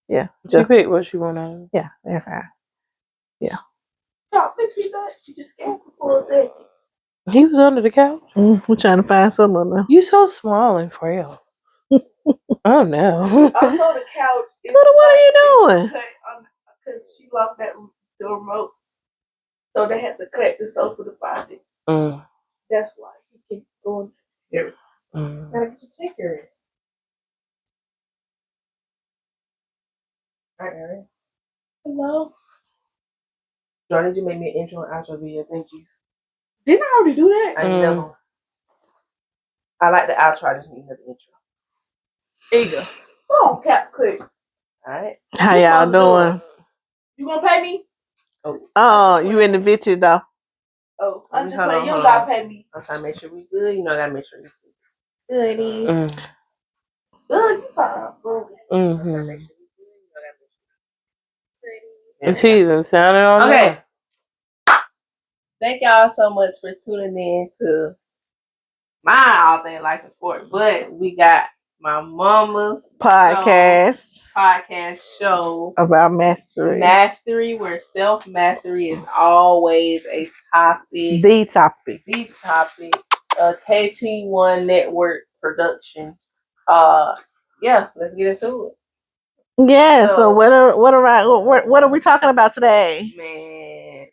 Yeah. She picked what she wanted. Yeah. Air fryer. Yeah. Y'all fix that. She just scared for a second. He was under the couch. We're trying to find someone now. You so small and frail. Oh no. Also, the couch. What are you doing? Because she lost the remote, so they had to cut the sofa deposit. That's why he keeps going there. Gotta get your ticker. All right. Hello. Jordan, you made me an intro and outro video. Thank you. Didn't I already do that? I know. I like the outro. I just need another intro. There you go. Come on, Cap Quick. Alright. How y'all doing? You gonna pay me? Oh, you in the bitches though. Oh, I'm just playing. You don't gotta pay me. I'm trying to make sure we good. You know, I gotta make sure we good. Goody. Good, you sound good. And she even sounded on okay. Thank y'all so much for tuning in to my All Things Life and Sport. But we got my mama's podcast show about mastery. Mastery, where self-mastery is always a topic. The topic. A KT1 network production. Yeah, let's get into it. Yeah, so what are we talking about today? Man,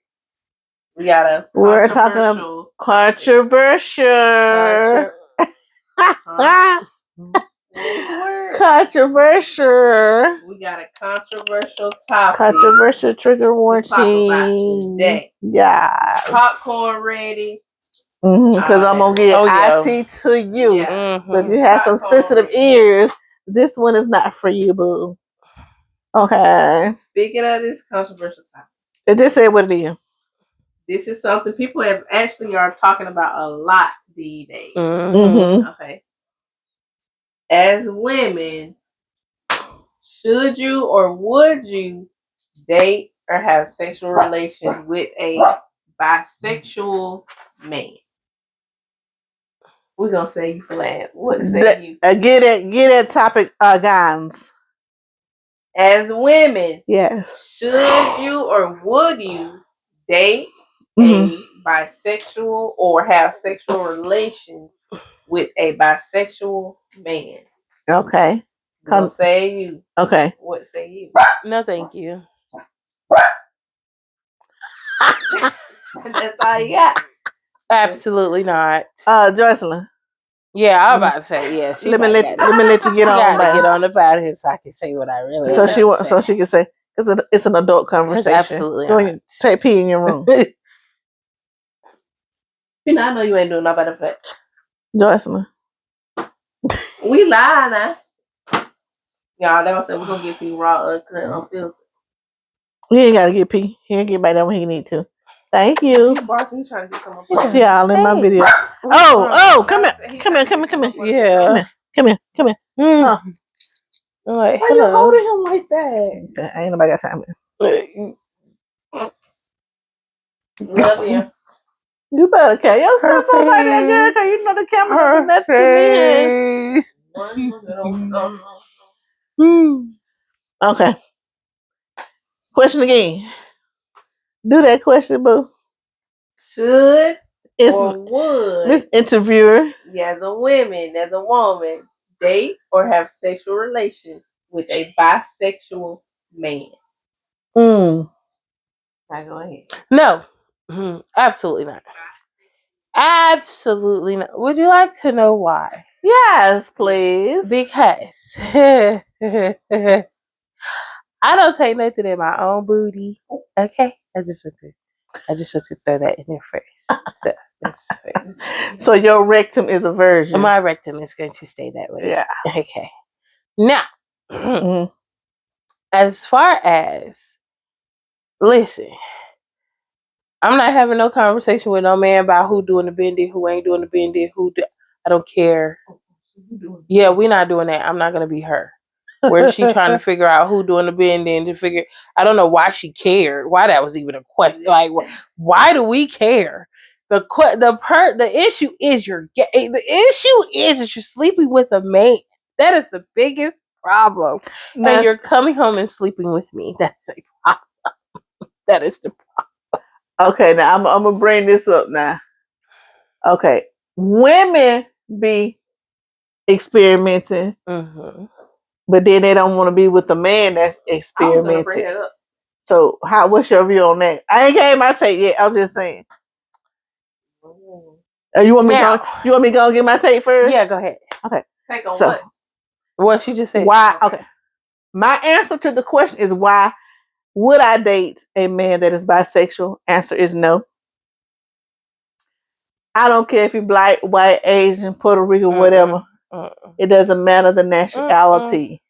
we got a we're talking about controversial. Controversial. We got a controversial topic. Controversial trigger warning. To talk about today. Yeah. Popcorn ready. Because I'm gonna get IT to you. Yeah. So if you have some sensitive ears, this one is not for you, boo. Okay. Speaking of this controversial topic, it just said what it is. This is something people are talking about a lot these days. Okay. As women, should you or would you date or have sexual relations with a bisexual man? We're gonna say you flat. What say you? Get that topic, guys. As women, yes, should you or would you date a bisexual or have sexual relations with a bisexual man? Okay. What say you? Okay. What say you? No, thank you. That's all you got. Absolutely not. Jocelyn. Yeah, I was about to say yeah. Let me let you get on. Get on about it so I can say what I really. So she can say because it's an adult conversation. Absolutely. Go ahead, take pee in your room. I know you ain't doing nobody for that. Jocelyn. We lie now. Y'all, that was we're gonna get to you raw, uncut, unfiltered. He ain't gotta get pee. He'll get back there when he need to. Thank you. He's barking. He's trying to get some. Yeah, all in my video. Oh, come here. Yeah. Come here. Oh. I'm like, why you holding him like that? Ain't nobody got time. Love you. You better carry yourself up like that, girl, because you know the camera doesn't to me. Okay. Question again. Do that question, boo. Should or would Miss Interviewer, as a woman, date or have sexual relations with a bisexual man? I go ahead. No. Absolutely not. Absolutely not. Would you like to know why? Yes, please. Because I don't take nothing in my own booty. Okay, I just want to throw that in there first. So your rectum is a virgin. My rectum is going to stay that way. Yeah. Okay. Now, as far as listen, I'm not having no conversation with no man about who doing the bending, who ain't doing the bending, I don't care. Yeah, we're not doing that. I'm not gonna be her. Where she trying to figure out who doing the bending I don't know why she cared. Why that was even a question. Like, why do we care? The issue is you're gay. The issue is that you're sleeping with a man. That is the biggest problem. And you're coming home and sleeping with me. That's a problem. That is the problem. Okay, now I'm gonna bring this up now. Okay, women be experimenting, but then they don't want to be with a man that's experimenting. I was gonna bring it up. So, what's your view on that? I ain't gave my take yet. I'm just saying. You want me to go get my take first? Yeah, go ahead. Okay. Take on what? What she just said. Why? Okay. My answer to the question is why would I date a man that is bisexual? Answer is no. I don't care if you're black, white, Asian, Puerto Rican, whatever. It doesn't matter the nationality.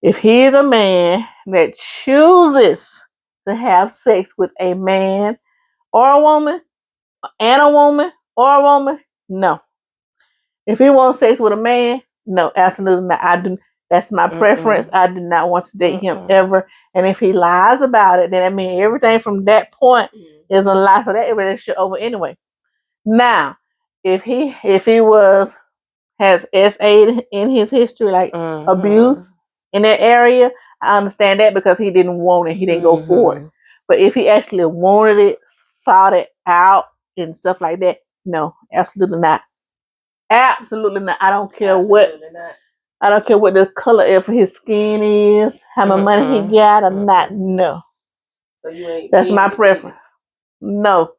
If he is a man that chooses to have sex with a man or a woman, and a woman or a woman, no. If he wants sex with a man, no, absolutely not. I do. That's my preference. I do not want to date him ever. And if he lies about it, then I mean everything from that point is a lie. So that relationship over anyway. Now, if he has SA in his history, like abuse in that area, I understand that because he didn't want it. He didn't go for it. But if he actually wanted it, sought it out, and stuff like that, no, absolutely not. Absolutely not. I don't care I don't care what the color of his skin is, how much money he got or not. No. So you ain't. That's my preference. No.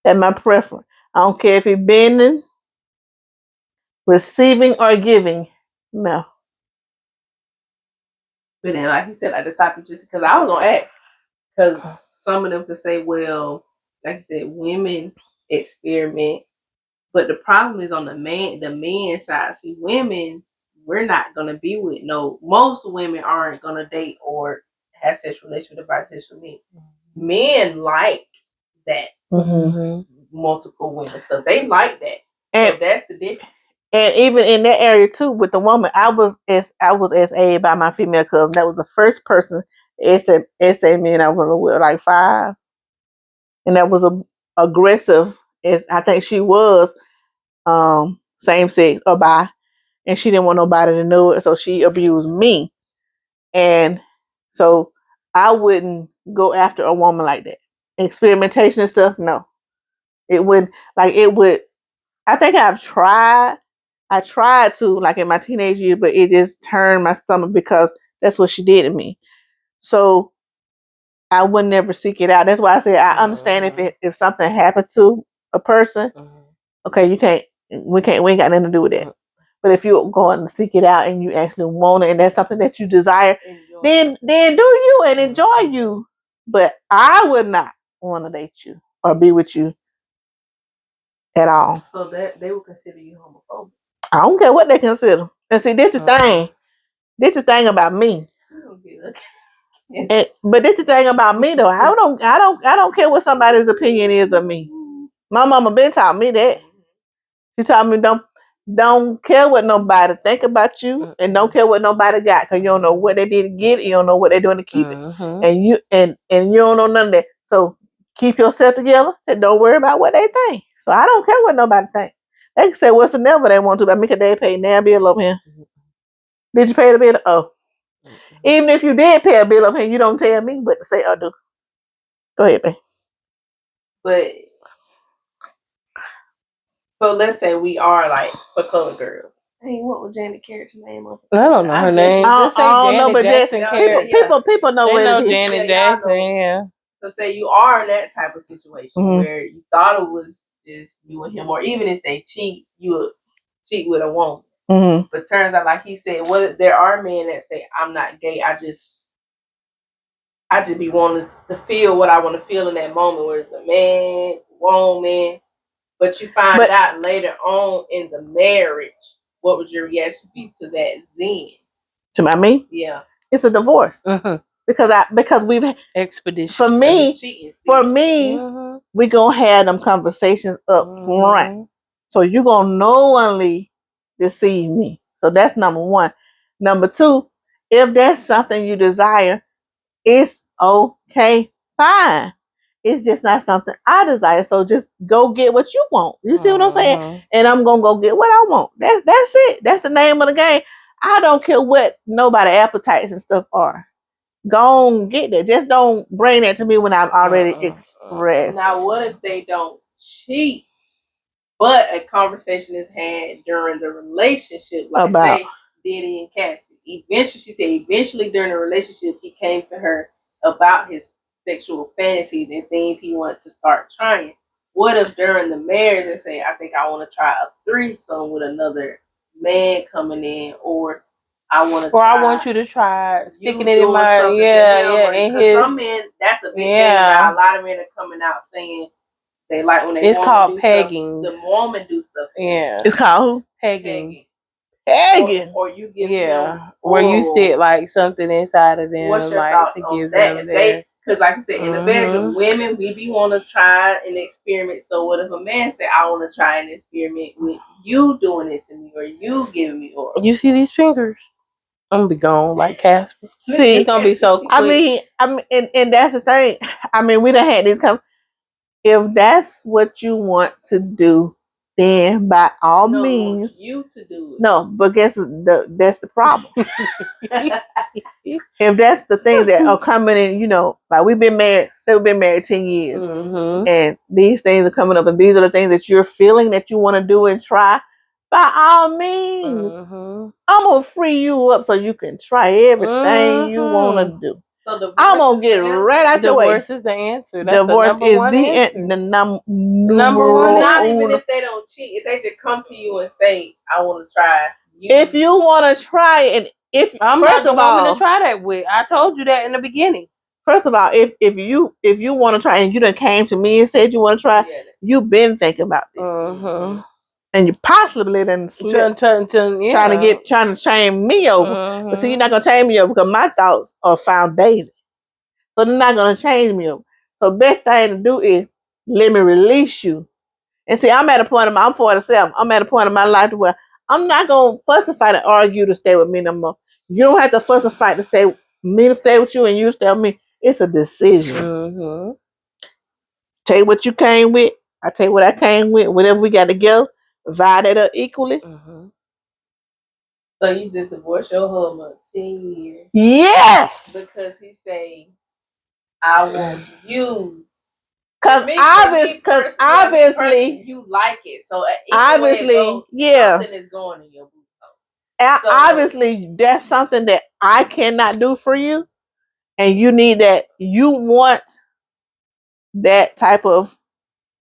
That's my preference. I don't care if he's bending, receiving, or giving. No. But then, like you said, at the topic, just because I was gonna ask, because some of them could say, well, like you said, women experiment, but the problem is on the man side. See, women, we're not gonna be with most women aren't gonna date or have sexual relations with a bisexual man. Men like that multiple women stuff. They like that. And so that's the difference. And even in that area too, with the woman, I was SA by my female cousin. That was the first person SA me, and I was with like 5, and that was aggressive. As I think she was same sex or bi, and she didn't want nobody to know it, so she abused me. And so I wouldn't go after a woman like that. Experimentation and stuff, no. It would. I think I tried to, like in my teenage years, but it just turned my stomach because that's what she did to me. So I would never seek it out. That's why I say I understand if something happened to a person, okay, we ain't got nothing to do with that. But if you're going to seek it out and you actually want it and that's something that you desire, then do you and enjoy you. But I would not want to date you or be with you at all. So that they would consider you homophobic. I don't care what they consider. And see, this the thing. This the thing about me. But this the thing about me though. I don't care what somebody's opinion is of me. My mama been taught me that. She taught me don't care what nobody think about you, and don't care what nobody got, because you don't know what they did to get it, you don't know what they're doing to keep it, and you don't know none of that. So keep yourself together and don't worry about what they think. So I don't care what nobody think. They can say what's the never they want to about me because they pay their bill over here. Did you pay the bill? Oh. Even if you did pay a bill over here, you don't tell me what to say or do. Go ahead, babe. But so let's say we are like for color girls. Hey, what was Janet character name of it? I don't know her name. Just say Janet Jackson. People know what it is. Janet Jackson, yeah. So say you are in that type of situation where you thought it was just you and him, or even if they cheat, you would cheat with a woman. But turns out, like he said, there are men that say, I'm not gay, I just be wanting to feel what I want to feel in that moment, where it's a man, woman. But you find out later on in the marriage, what would your reaction be to that then? To me? Yeah. It's a divorce. Because we've expedition. For me, we gonna have them conversations up front. So you gonna knowingly deceive me. So that's number one. Number two, if that's something you desire, it's okay, fine. It's just not something I desire. So just go get what you want. You see what I'm saying? And I'm gonna go get what I want. That's it. That's the name of the game. I don't care what nobody appetites and stuff are. Go on, get that. Just don't bring that to me when I've already expressed. Now, what if they don't cheat, but a conversation is had during the relationship, like say Diddy and Cassie? Eventually, she said, eventually during the relationship, he came to her about his sexual fantasies and things he wanted to start trying. What if during the marriage they say, I think I want to try a threesome with another man coming in, or I want you to try sticking it in doing my something to him, because some men, that's a big thing now. A lot of men are coming out saying they like when they it's called pegging. Stuff, the woman do stuff. Yeah, it's called pegging. Or you give them where you stick like something inside of them. What's your like, thoughts to on give that? Them because like I said, in the bedroom, women, we be want to try an experiment. So what if a man say, I want to try an experiment with you doing it to me, or you giving me oral? You see these fingers? I'm gonna be gone like Casper. See, it's gonna be so quick. I mean, and that's the thing. I mean, we done had this come. If that's what you want to do, then by all means, you to do it. No, but guess that's the problem. If that's the things that are coming in, like we've been married 10 years, and these things are coming up, and these are the things that you're feeling that you want to do and try. By all means, I'm gonna free you up so you can try everything you want to do. So I'm gonna get right out your way. Divorce is the answer. That's Divorce the is the number one. Not even if they don't cheat, if they just come to you and say, "I want to try." If you want to try, and if I'm not the woman to try that with, I told you that in the beginning. First of all, if you want to try, and you done came to me and said you want to try, you've been thinking about this, and you possibly done slipped, trying to chain me over. But see, you're not gonna chain me over because my thoughts are found daily, so they're not gonna change me over. So best thing to do is let me release you. And see, I'm at a point I'm 47. I'm at a point in my life where I'm not gonna fuss and fight and argue to stay with me no more. You don't have to fuss and fight to stay with you, and you stay with me. It's a decision. Take what you came with. I take what I came with. Whatever we got together, divide it up equally. So you just divorced your husband 10 years? Yes. Because he say, I want you. Because obviously you like it. So obviously, something is going in your boot. So, obviously, that's something that I cannot do for you, and you need that. You want that type of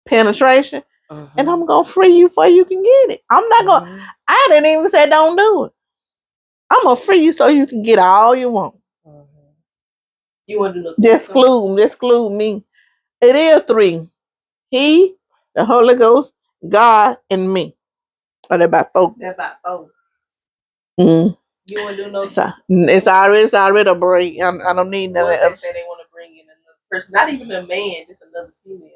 penetration, and I'm gonna free you before you can get it. I'm not gonna. I didn't even say don't do it. I'm gonna free you so you can get all you want. You want to do just exclude me. It is 3. He, the Holy Ghost, God, and me. Or they're about 4. They're about 4. You want to do no? It's already a break. I don't need none of that. They say they want to bring in another person, not even a man, just another female.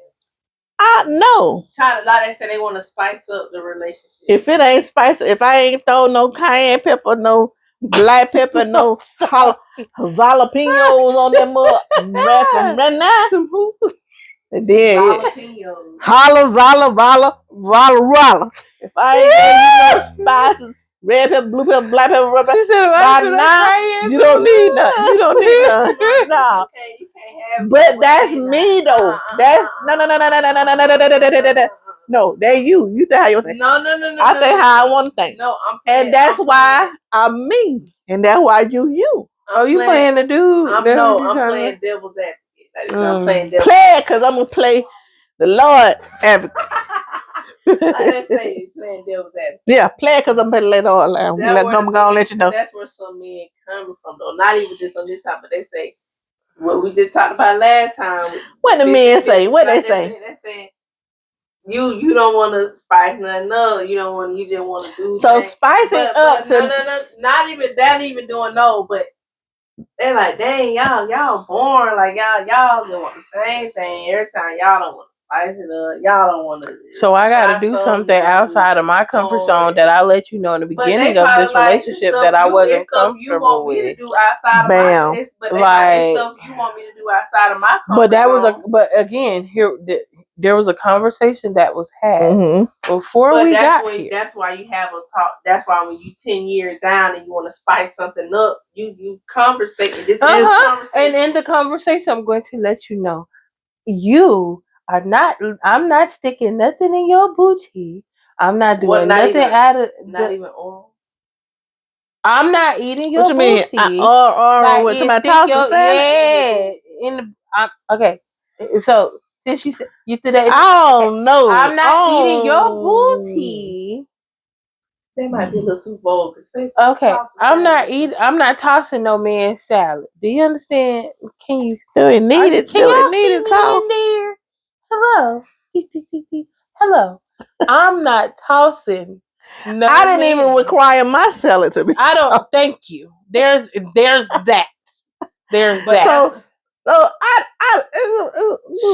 No. They say they want to spice up the relationship. If it ain't spicy, if I ain't throw no cayenne pepper, no black pepper, no jalapenos on them right now. And then holla. If I ain't no spices, red pepper, blue pepper, black pepper, red pepper, by now you don't need none. You don't need none. No. You can't have. But that's me though. That's no. No, that you. You think how you think. No. I think how I want to think. No, and that's why I'm me, and that's why you. You playing the dude? I'm playing devil's advocate. I'm playing devil's advocate. Because I'm gonna play the Lord advocate. Like they say, playing devil's advocate. Yeah, play it because I'm better let all. I'm gonna let you know. That's where some men come from, though. Not even just on this topic, but they say what we just talked about last time. What the men say? What they say? They say you don't want to spice nothing up. You don't want. You just want to do. So spicing up to no. Not even doing no, but. They're like, dang, y'all born like y'all don't want the same thing every time. Y'all don't want to spice it up. Y'all don't want to. So I got to do something outside of my comfort zone that I let you know in the beginning of this relationship that I wasn't comfortable you want with. Me to do outside of my, it's stuff you want me to do outside of my comfort But that was zone. but again, here there was a conversation that was had before but we that's got here. That's why you have a talk. That's why when you 10 years down and you want to spice something up, you conversate. And this is conversation. And in the conversation, I'm going to let you know, you are not. I'm not sticking nothing in your booty. I'm not doing nothing out of. Not even oral. I'm not eating your What you mean? booty. Or what? To my tossing salad? In the okay. So since you said you today, Oh no! I'm not eating your booty. They might be a little too vulgar. Okay, I'm not eating. I'm not tossing no man's salad. Do you understand? Can you? Do it need it? Can Do it y'all need see it? me Talk. in there? Hello, hello. I'm not tossing. No, I didn't even require my salad to be. I don't. Tossed. Thank you. There's that. There's but that. So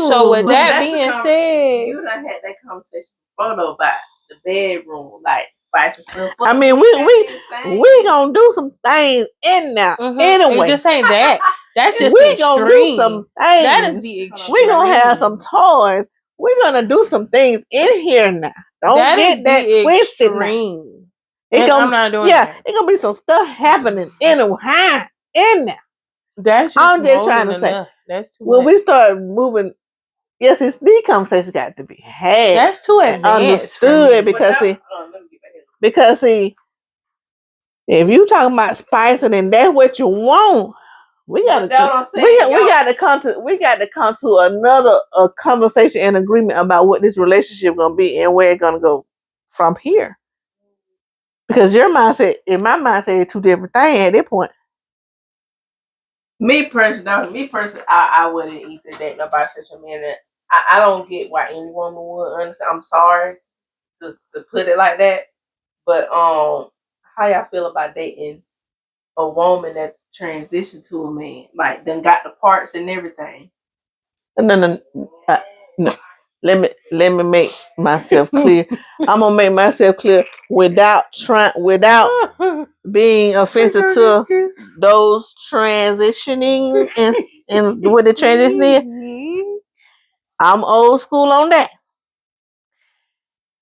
So with that being said, you done had that conversation before though about the bedroom, like spice and stuff. I mean, we gonna do some things in there anyway. It just ain't that. That's just we the gonna do extreme. some things. That is the extreme. We gonna have some toys. We're gonna do some things in here now. Don't get that twisted now. I'm not doing that. It's gonna be some stuff happening in there. That's just I'm just trying to say. That's too when much. we start moving, yes, these conversations got to be had. That's too advanced. Understood because see, if you talking about spicing and that's what you want, we got to come to another conversation and agreement about what this relationship gonna be and where it's gonna go from here. Because your mindset and my mindset are two different things at that point. Me personally, I wouldn't either date no bisexual man. I don't get why any woman would understand. I'm sorry to put it like that, but how y'all feel about dating a woman that transitioned to a man, like then got the parts and everything? No. Let me make myself clear. I'm gonna make myself clear without being offensive to those transitioning and what the transition is. I'm old school on that.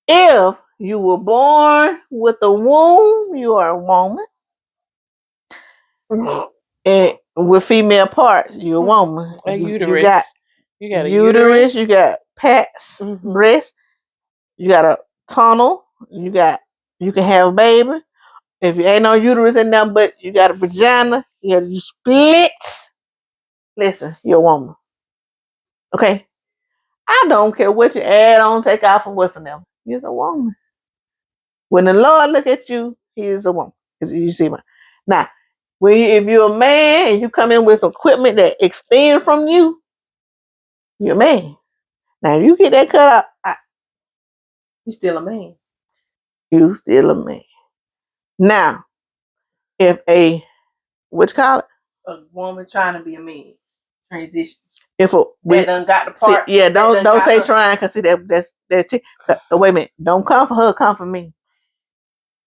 If you were born with a womb, you are a woman. And with female parts, you're a woman. A You got a uterus, you got pats, breasts, you got a tunnel, you can have a baby. If you ain't no uterus in there, but you got a vagina, you split. Listen, you're a woman. Okay? I don't care what you add on, take off, and what's in them. You're a woman. When the Lord look at you, he is a woman. You see me? Now, if you're a man and you come in with some equipment that extend from you, you're a man. Now, if you get that cut out, you still a man. You still a man. Now, if what you call it? A woman trying to be a man, transition. If we done got the part. See, don't say trying, cause see that's wait a minute. Don't come for her, come for me.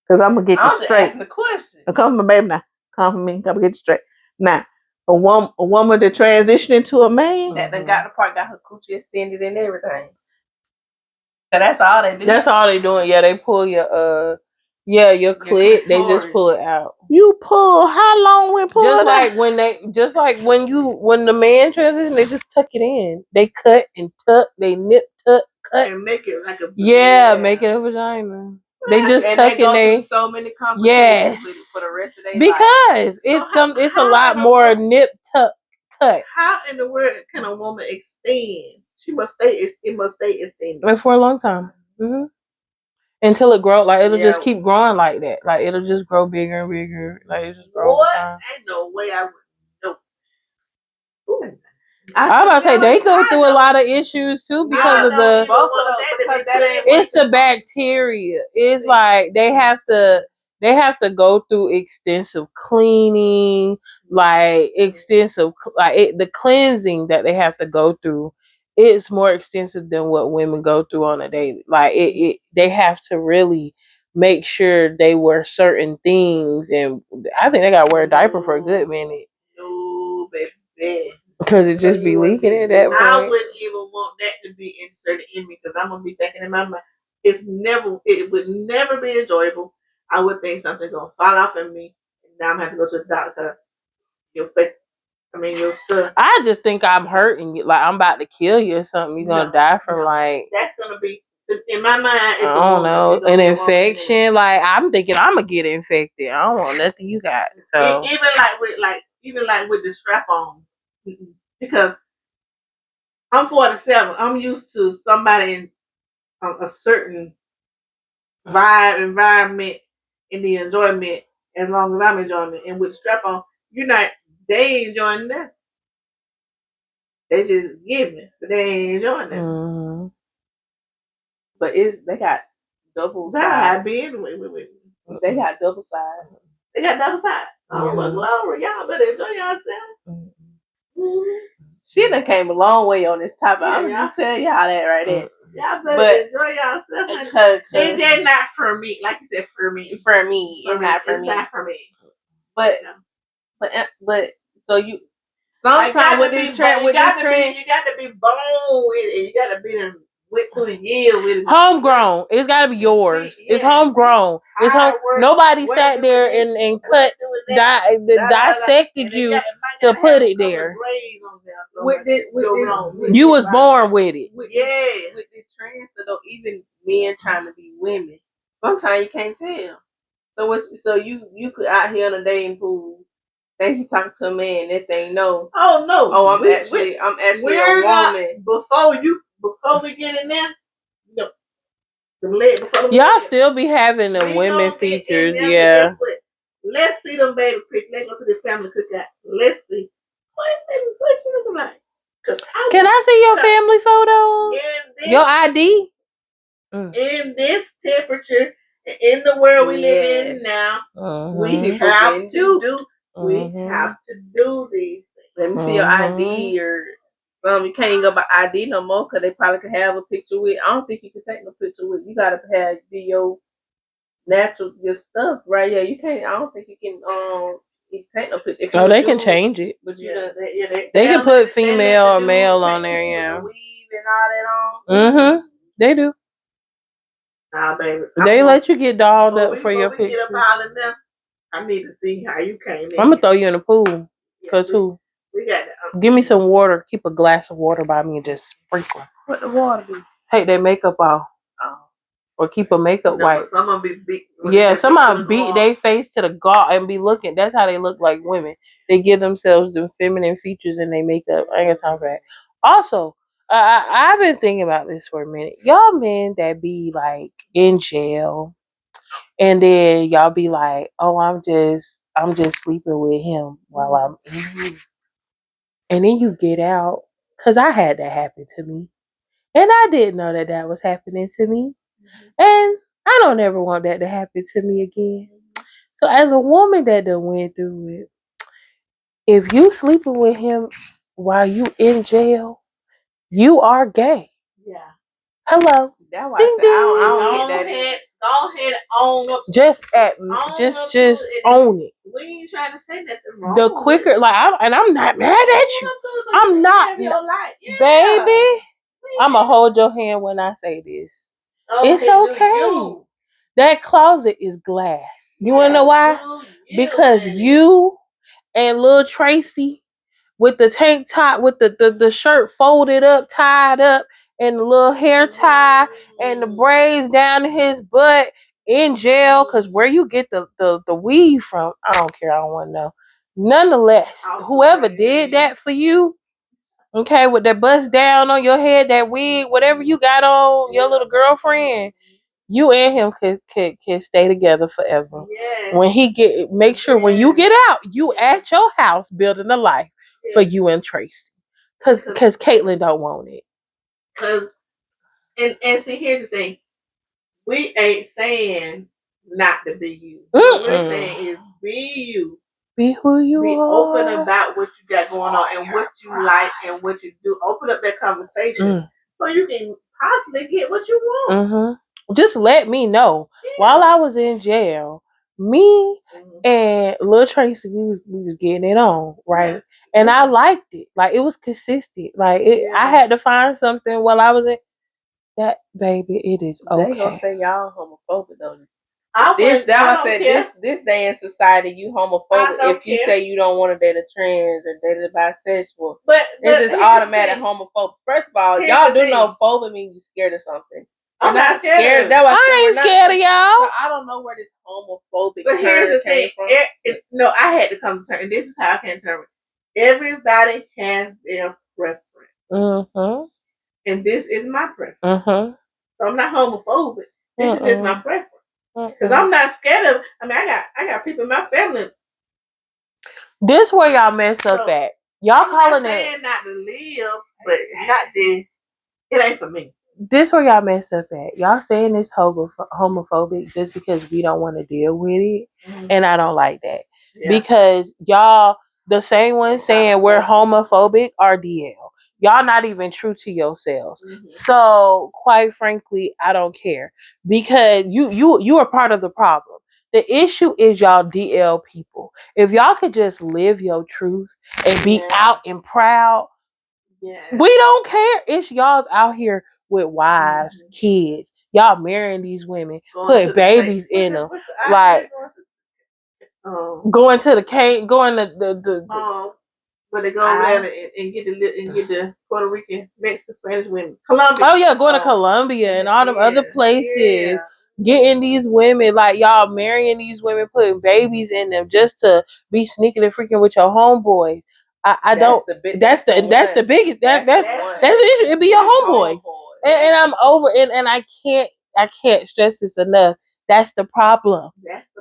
Cause I'm gonna get you straight. Asking the question. Don't come for my baby now. Come for me. I'm gonna get you straight. Now, a woman that transition into a man that done got the part, got her coochie extended and everything. So that's all they do. That's all they doing. Yeah, they pull your your clit. They just pull it out. You pull how long when pull just it like out? when the man transition, they just tuck it in. They cut and tuck. They nip, tuck, cut, and make it like a make it a vagina. They just tuck and they so many complications with it for the rest of their life. Because it's a lot more nip, tuck, cut. How in the world can a woman extend? It must stay extended for a long time. Mm-hmm. Until it grow, like it'll just keep growing like that. Like it'll just grow bigger and bigger. Like it just grow. Ain't no way I would know. I'm about to say they go through a lot of issues too because of it's the bacteria. It's like they have to go through extensive cleaning, like the cleansing that they have to go through. It's more extensive than what women go through on a daily. Like they have to really make sure they wear certain things, and I think they gotta wear a diaper for a good minute. No, baby. Because it just be leaking at that point. I wouldn't even want that to be inserted in me because I'm gonna be thinking in my mind, it would never be enjoyable. I would think something's gonna fall off in me, and now I'm gonna have to go to the doctor. Your face, your stuff. I just think I'm hurting you, like I'm about to kill you or something. You're gonna die from like. That's gonna be in my mind. I don't know, an infection. Like I'm thinking I'm gonna get infected. I don't want nothing you got. So even with the strap on, because I'm 47. I'm used to somebody in a certain environment in the enjoyment as long as I'm enjoying it. And with strap on, they ain't enjoying that. They just giving, but they ain't enjoying that. Mm-hmm. But they got double side. They got double side. They got double side. Oh, well, glory. Y'all better enjoy yourself. She done came a long way on this topic. I'm gonna just tell y'all that right there. Y'all better enjoy yourself. It's just not for me. Like you said, for me. For me. It's not for me. It's not for me. But so you sometimes with this trend, you got to be born with it. You got to be went through the years with it. Homegrown. It's got to be yours. It's homegrown. It's nobody sat there and dissected you to put it there. You was born with it. With the trans, though, even men trying to be women, sometimes you can't tell. So you could out here on a dating pool. Think you talking to a man that they know. Oh no! Oh, I'm actually a woman. Before we get in there, y'all still be having the women features, yeah. Let's see them baby pictures. Let's go to the family cookout. Let's see what she looking like. Can I see your family photos? Your ID? In this temperature, in the world we live in now, we have to do these things. Let me see your ID or you can't even go by ID no more because they probably could have a picture with. I don't think you can take no picture with. You gotta be your natural your stuff right. Yeah, you can't. I don't think you can take no picture. They can change it, but they can put female or male on there. Yeah, weave and all that on. They do. Nah, baby. They let you get dolled up for your picture. I need to see how you came in. I'm gonna throw you in the pool. Cause we got give me some water. Keep a glass of water by me and just sprinkle. What the water do? Take that makeup off. Or keep a makeup wipe. Some of them be some of them beat their face to the gall and be looking. That's how they look like women. They give themselves the feminine features in their makeup. I ain't got time for that. Also, I've been thinking about this for a minute. Y'all men that be like in jail, and then y'all be like, "Oh, I'm just sleeping with him while I'm in here," and then you get out. Cause I had that happen to me, and I didn't know that was happening to me. And I don't ever want that to happen to me again. So as a woman that done went through it, if you sleeping with him while you in jail, you are gay. Yeah. Hello. That's why I don't get that. Go ahead, own up. Just own it. We ain't trying to say nothing wrong. The quicker, I'm not mad at you. I'm not, baby. I'ma hold your hand when I say this. It's okay. That closet is glass. You wanna know why? Because you and little Tracy with the tank top, with the shirt folded up, tied up, and the little hair tie and the braids down to his butt in jail. Cause where you get the weave from, I don't care. I don't want to know. Nonetheless, whoever did that for you, okay, with that bust down on your head, that wig, whatever you got on your little girlfriend, you and him can stay together forever. Yes. When make sure when you get out, you at your house building a life for you and Tracy. Cause Caitlin don't want it. Cause and see, here's the thing. We ain't saying not to be you. What we're saying is be you. Be who you are. Be open about what you got going on and what you like and what you do. Open up that conversation so you can possibly get what you want. Just let me know. While I was in jail, me and Lil Tracy, we was getting it on, right? And I liked it. Like it was consistent. Like I had to find something while I was in that baby. It is okay. They gonna say y'all homophobic though. This day in society, you homophobic if you say you don't want to date a trans or date a bisexual. But it's just automatic homophobic. First of all, y'all do know phobia means you scared of something. I'm not scared. I ain't scared of y'all. So I don't know where this homophobic term came from. No, I had to come to terms. This is how I came to terms. Everybody has their preference. Mm-hmm. And this is my preference. Mm-hmm. So I'm not homophobic. This is just my preference. Because I'm not scared of. I mean, I got people in my family. This where y'all mess up at. Y'all I'm calling not saying not to live, but not just. It ain't for me. This where y'all mess up at. Y'all saying it's homophobic just because we don't want to deal with it, and I don't like that because y'all the same ones saying we're homophobic are DL. Y'all not even true to yourselves. So quite frankly, I don't care because you are part of the problem. The issue is y'all DL people. If y'all could just live your truth and be out and proud, we don't care. It's y'all out here with wives, kids. Y'all marrying these women, putting babies in them, like going to the cave, going to the but they go over there and get the Puerto Rican, Mexican, Spanish women. Colombia. Oh yeah, going to Colombia and all them other places. Getting these women, like y'all marrying these women, putting babies in them just to be sneaking and freaking with your homeboys. That's the biggest. That's the issue. It be your homeboys, and I'm over it, and I can't stress this enough. That's the problem.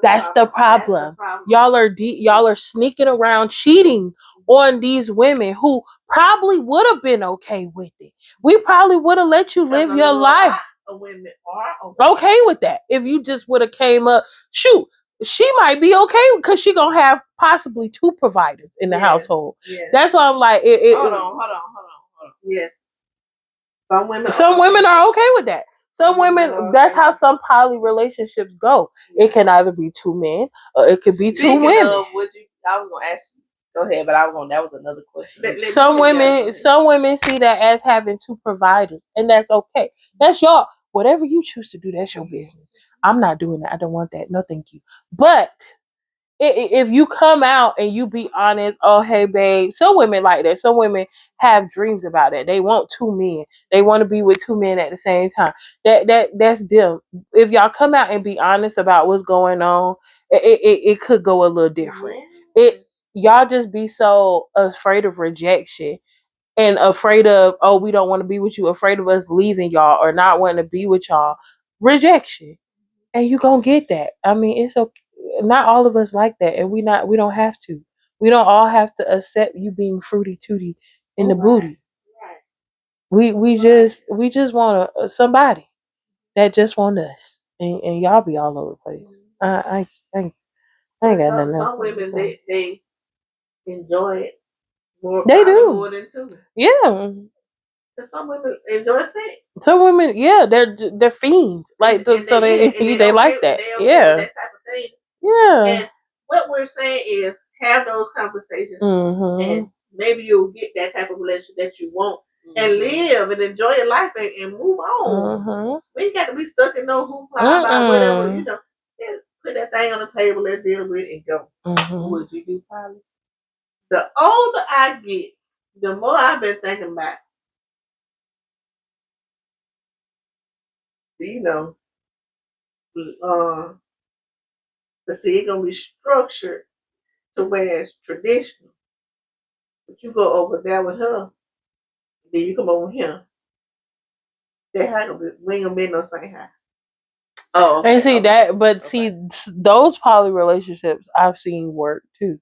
That's the problem. Y'all are sneaking around cheating on these women who probably would have been okay with it. We probably would have let you live your life. Women are okay with that. If you just would have came up, shoot, she might be okay because she gonna have possibly two providers in the household. Yes. That's why I'm like, hold on. Yes, some women are okay with that. Some women, that's how some poly relationships go. It can either be two men or it could be two women. I was gonna ask you. Go ahead, but that was another question. Some women see that as having two providers, and that's okay. That's y'all. Whatever you choose to do, that's your business. I'm not doing that. I don't want that. No, thank you. But if you come out and you be honest, oh hey babe, some women like that. Some women have dreams about that. They want two men. They want to be with two men at the same time. That's them. If y'all come out and be honest about what's going on, it could go a little different. Y'all just be so afraid of rejection and afraid of, oh, we don't want to be with you, afraid of us leaving y'all or not wanting to be with y'all. Rejection. And you gonna get that. I mean, it's okay. Not all of us like that, and we don't have to. We don't all have to accept you being fruity tooty in the booty. We just want somebody that just want us, and y'all be all over the place. I ain't got nothing else. Some women they enjoy it more. They do more than two. Yeah. Some women enjoy sex. Some women, yeah, they're fiends. Like they like that. Yeah. That type of thing. Yeah. And what we're saying is have those conversations, and maybe you'll get that type of relationship that you want, and live and enjoy your life and move on. We ain't got to be stuck in no hoopla about whatever, Just put that thing on the table, let's deal with it and go. What would you do, Polly? The older I get, the more I've been thinking about, but see, it's gonna be structured to where it's traditional. But you go over there with her, then you come over here. That how gonna be, we ain't gonna be no same house. Oh, okay, and see that, but see those poly relationships I've seen work too,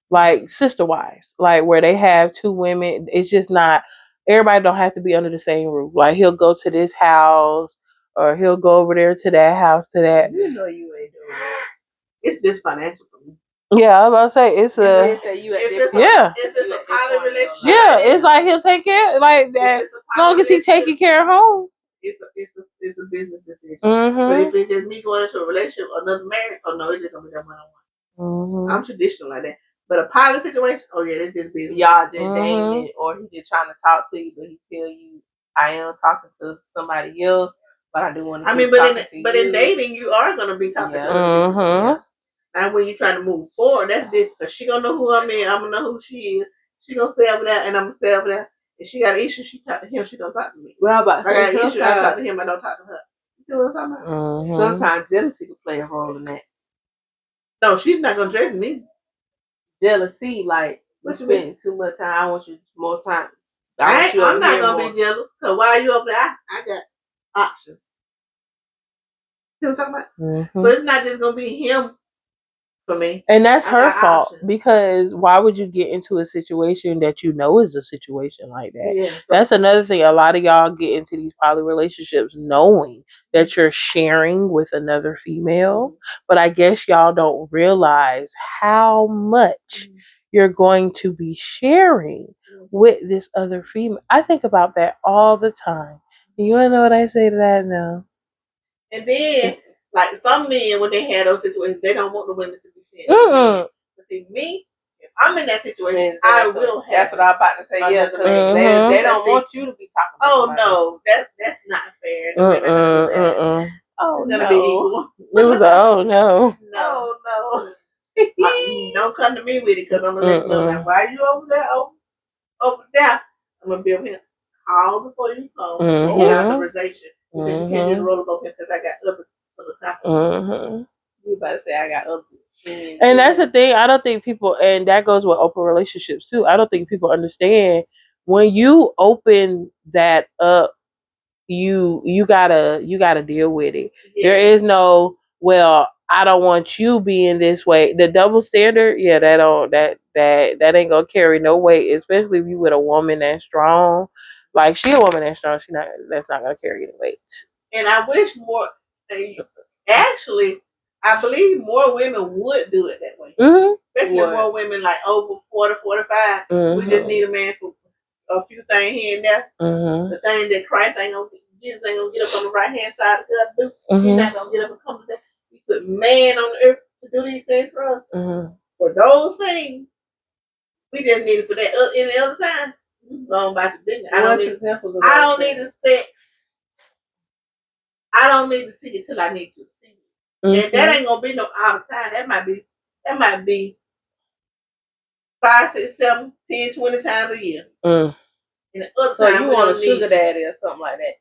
like sister wives, like where they have two women. It's just not everybody don't have to be under the same roof. Like he'll go to this house, or he'll go over there to that house to that. You know you ain't doing that. It's just financial for me. Yeah, I was about to say it's a If it's a poly relationship. Yeah, it's like he'll take care like that. As long as he's taking care of home. It's it's a business decision. But if it's just me going into a relationship or another marriage, oh no, it's just gonna be that one-on-one. I'm traditional like that. But a pilot situation, oh yeah, that's just business. Y'all just dating, or he just trying to talk to you, but he tell you, I am talking to somebody else, but I do want to. But in dating, you are gonna be talking to other people. Yeah. And when you try to move forward, that's different. Cause she gonna know who I'm in. I'm gonna know who she is. She gonna stay over there, and I'm gonna stay over there. If she got an issue, she talk to him. She don't talk to me. Well, but I got an issue, I talk to him. I don't talk to her. You see what I'm talking about? Sometimes jealousy can play a role in that. No, she's not gonna dress me. Jealousy, like you spending too much time. I want you more time. I'm not gonna be jealous. Cause while you over there, I got options. See what I'm talking about? So it's not just gonna be him for me. And that's her fault because why would you get into a situation that you know is a situation like that? Yeah, so that's another thing. A lot of y'all get into these poly relationships knowing that you're sharing with another female, but I guess y'all don't realize how much you're going to be sharing with this other female. I think about that all the time. You wanna know what I say to that now? And then, like some men, when they have those situations, they don't want the women to be sharing. But see, me, if I'm in that situation, I will have. That's what I'm about to say. Yeah, because they don't want you to be talking. Oh no, that's not fair. Oh no, be equal. Oh no, no. Don't come to me with it because I'm gonna let you know. Now, why are you over there? Over there, I'm gonna be over here. Call before you come. Have authorization. Because you can't just roll it over because I got other topics. You about to say I got other. And that's the thing. I don't think people, and that goes with open relationships too. I don't think people understand when you open that up. You gotta deal with it. Yes. There is no, well, I don't want you being this way. The double standard, yeah, that ain't gonna carry no weight, especially if you with a woman that's strong. Like she a woman that's strong, that's not gonna carry any weight. And I wish more. Actually, I believe more women would do it that way. Especially more women like over 40, 45. We just need a man for a few things here and there. The thing that Christ ain't gonna, Jesus ain't gonna get up on the right hand side of God do. He's not gonna get up and come to that. He put man on the earth to do these things for us. For those things, we just need it for that. Any other time, go about your business. I don't need the sex. I don't need to see it till I need to see it. And that ain't gonna be no all the time. That might be 5, 6, 7, 10, 20 times a year. And the other so time you want a sugar daddy or something like that?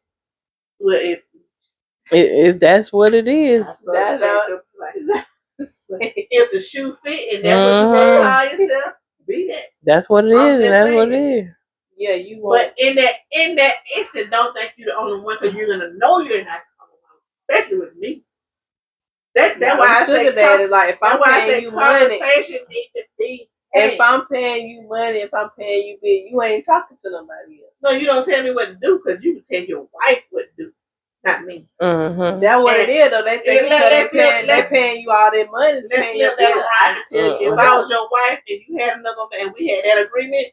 Well, if that's what it is, that's if the shoe fit and that's what you want to call yourself, be that. That's what it is, and that's what it is. Yeah, you want. But in that instant, don't think you're the only one because you're gonna know you're not the only one, especially with me. That's why I say daddy. Like if I'm paying you money, conversation needs to be. If I'm paying you money, if I'm paying you big, you ain't talking to nobody else. No, you don't tell me what to do because you can tell your wife what to do, not me. That's what it is, though. They think they paying you all their money. Let's flip that around. If I was your wife and you had another man and we had that agreement,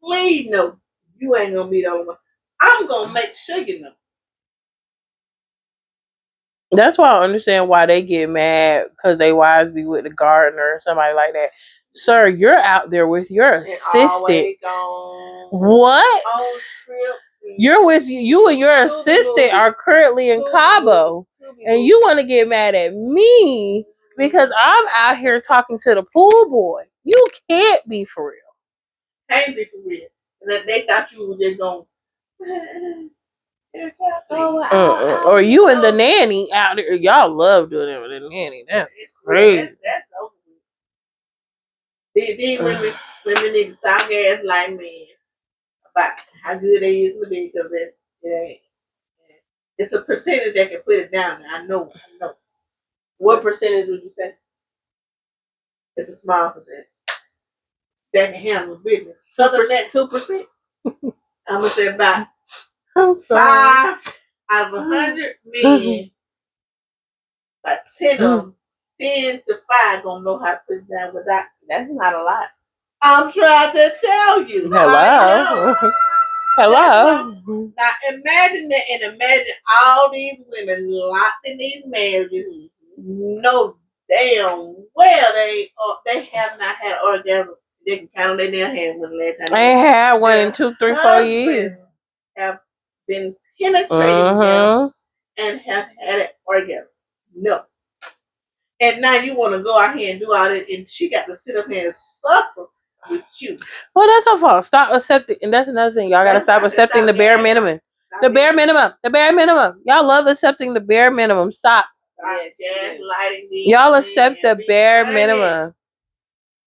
please know you ain't gonna be the only one. I'm gonna make sure you know. That's why I understand why they get mad because they wives be with the gardener or somebody like that. Sir, you're out there with your assistant. What? You're with you and your assistant are currently in Cabo, and you want to get mad at me because I'm out here talking to the pool boy. You can't be for real. Can't be for real. And they thought you were just going. Or you and the nanny out there. Y'all love doing it with the nanny. That's crazy. That's over with. These women need to stop gas like men about how good they is to be because it's a percentage that can put it down. I know. What percentage would you say? It's a small percentage. That can handle business. 2%. I'm gonna say about 5 out of 100 men, like 10 of them, 10 to 5 gonna know how to put it down without. That's not a lot. I'm trying to tell you. Hello. Hello. Now imagine that, and imagine all these women locked in these marriages. No damn well they have not had orgasm. They can count on their damn hand when the last time I ain't had one in 2, 3, 4 years. Have been penetrating them and have had an orgasm. No. And now you want to go out here and do all that, and she got to sit up here and suffer with you. Well, that's her fault. Stop accepting, and that's another thing. Y'all gotta stop accepting the bare minimum. The bare minimum. The bare minimum. Y'all love accepting the bare minimum. Stop. Y'all accept the bare minimum.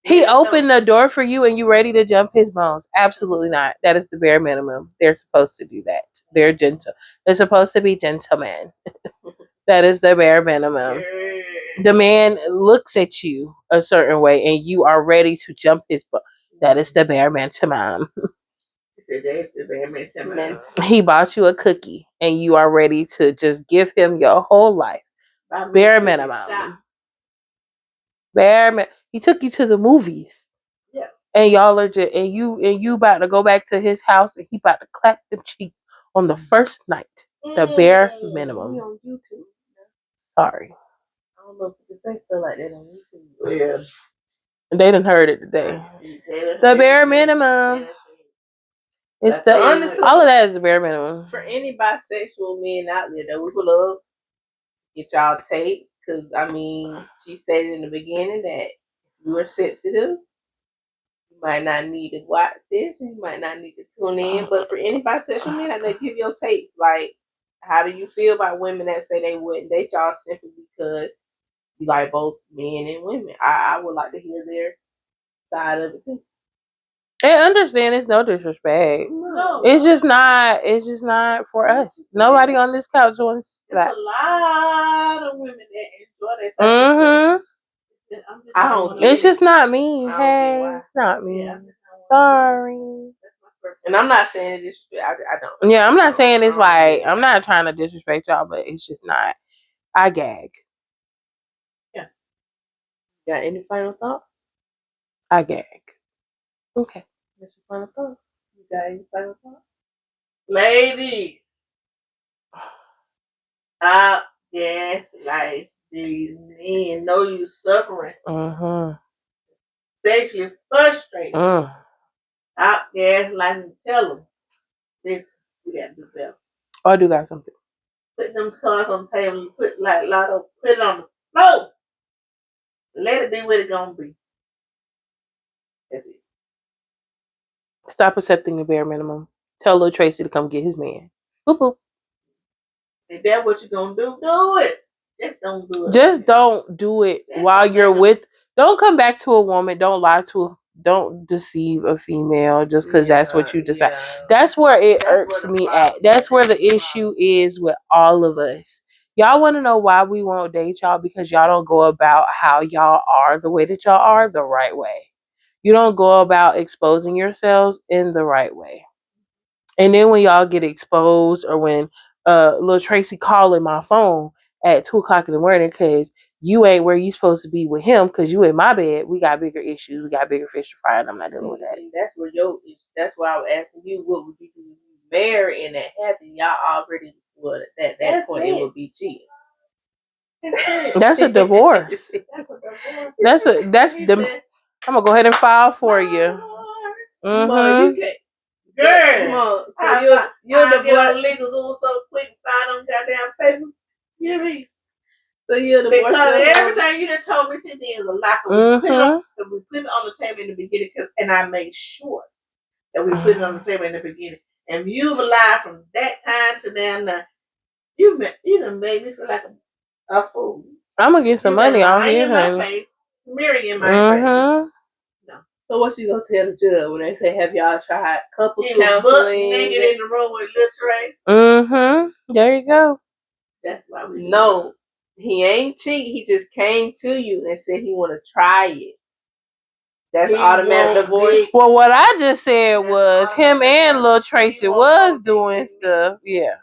He opened the door for you and you ready to jump his bones. Absolutely not. That is the bare minimum. They're supposed to do that. They're gentle. They're supposed to be gentlemen. That is the bare minimum. The man looks at you a certain way and you are ready to jump his bones. That is the bare minimum. He bought you a cookie and you are ready to just give him your whole life. Bare minimum. He took you to the movies. Yeah. And y'all are just and you about to go back to his house and he about to clap them cheeks on the first night. The bare minimum. We on YouTube. Sorry. I don't know if you can say stuff like that on YouTube. Yeah. They done heard it today. The bare minimum. It's the honestly, all of that is the bare minimum. For any bisexual men out there that we would love, get y'all takes, because I mean, she stated in the beginning that if you are sensitive, you might not need to watch this, you might not need to tune in. But for any bisexual men out there, give your takes. Like, how do you feel about women that say they wouldn't date y'all simply because you like both men and women? I would like to hear their side of it too. And understand it's no disrespect. No. It's just not for us. Nobody on this couch wants that. There's a lot of women that enjoy that. I don't. It's just not me. Hey, it's not me. Yeah. Sorry. And I'm not saying this. I don't. Yeah, I'm not saying it's like I'm not trying to disrespect y'all, but it's just not. I gag. Yeah. Got any final thoughts? I gag. Okay. What's your final thoughts? You got any final thoughts? Ladies, out there, like these men know you suffering, sexually frustrated. Out there, like tell them, this we gotta do better. Oh, I do got something. Put them cards on the table. You put like a lot of put it on the floor. Let it be what it's gonna be. That's it. Stop accepting the bare minimum. Tell Lil Tracy to come get his man. Boop boop. If that's what you're gonna do, do it. Just don't do it. Just don't do it while you're with. Don't come back to a woman. Don't lie to. Don't deceive a female just because that's what you decide. Yeah. That's where it irks me at. That's where the issue is with all of us. Y'all want to know why we won't date y'all? Because y'all don't go about how y'all are the way that y'all are the right way. You don't go about exposing yourselves in the right way. And then when y'all get exposed, or when Lil Tracy calling my phone at 2:00 in the morning because you ain't where you supposed to be with him because you in my bed, we got bigger issues. We got bigger fish to fry, and I'm not dealing with that. That's where that's why I was asking you, what would you do if you married and that happened? Y'all already would at that point it would be cheating. That's a divorce. That's them. I'm gonna go ahead and file for you. You can't. Girl, so you're the boy legal rules so quick and find on goddamn paper. You mean? So you're the because everything you done told me since then is a lie. We put it on the table in the beginning, and I made sure that we put it on the table in the beginning. And you've lied from that time to now. You done made me feel like a fool. I'm gonna get some money out here, honey. Smearing in my face. So what you gonna tell the judge when they say, have y'all tried couples counseling? Naked in the room with Lil Trey. There you go. That's why we no. He ain't cheat. He just came to you and said he want to try it. That's automatic divorce. Well, what I just said was him and Lil Tracy was doing stuff. Yeah.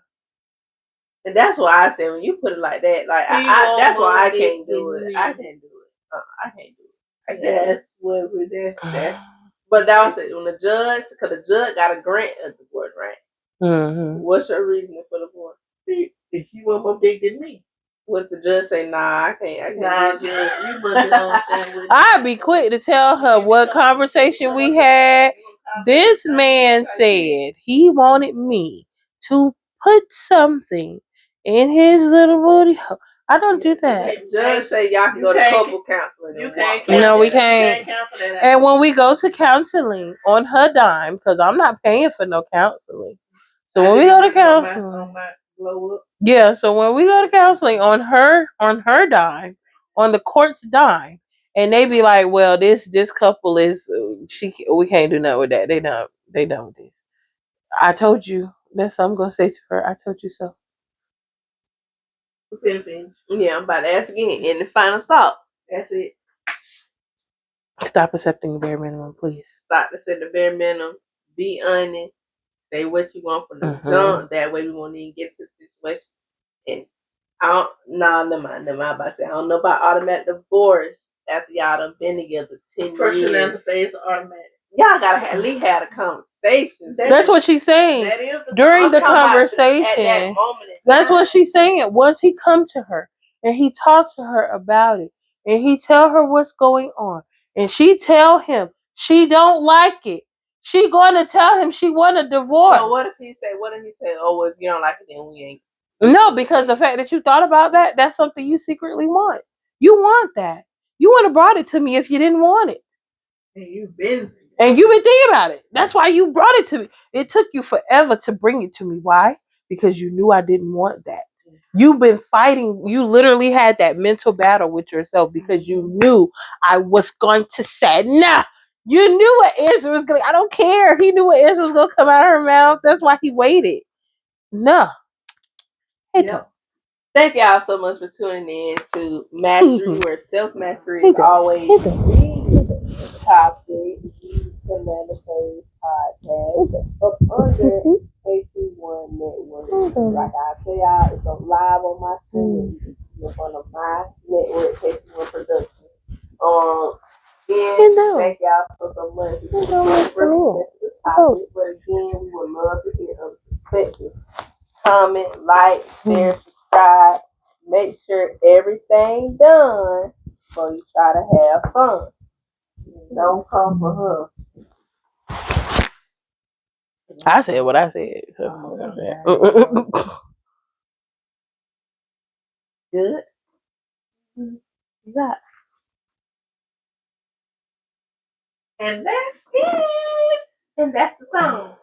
And that's why I said when you put it like that, like that's why I can't do it. I can't do it. I can't do it. That's what we did. But that was it. When the judge, because the judge got a grant of divorce, right? Mm-hmm. What's your reasoning for divorce? If you were more big than me. What the judge say? Nah, I can't. Nah, Judge, you must get on with. I'd be quick to tell her what conversation we had. This man said he wanted me to put something in his little booty hole. I don't do that. The judge say y'all can go to couple counseling. You can't. No, we can't. And when we go to counseling on her dime, because I'm not paying for no counseling. So when we go to counseling, yeah. So when we go to counseling on her dime, on the court's dime, and they be like, "Well, this couple is we can't do nothing with that. They done with this." I told you. That's what I'm gonna say to her. I told you so. Yeah, I'm about to ask again. And the final thought. That's it. Stop accepting the bare minimum, please. Stop accepting the bare minimum. Be honest. Say what you want from the jump. That way we won't even get to the situation. And never mind. I'm about to say I don't know about automatic divorce after y'all done been together 10 years. Personality stays automatic. Y'all gotta at least have a conversation. That's what she's saying. During the conversation, at that moment that's what she's saying. Once he come to her and he talks to her about it, and he tell her what's going on, and she tell him she don't like it, she going to tell him she want a divorce. So what if he say, oh, well, if you don't like it, then we ain't. No, because the fact that you thought about that, that's something you secretly want. You want that. You would have brought it to me if you didn't want it. And you've been thinking about it. That's why you brought it to me. It took you forever to bring it to me. Why? Because you knew I didn't want that. You've been fighting. You literally had that mental battle with yourself because you knew I was going to say no. You knew what answer was going to. I don't care. He knew what answer was going to come out of her mouth. That's why he waited. No. Yep. Thank y'all so much for tuning in to Mastery, where self-mastery is always the topic. Commander Phase Podcast up under AC1 Network. Like I tell y'all, it's live on my screen in front of my network, AC1 Production. Again, thank y'all so much. But again, we would love to hear other perspectives. Comment, like, share, subscribe. Make sure everything done before you try to have fun. Don't come for her. I said what I said. So. Good. Yeah. And that's it. And that's the song.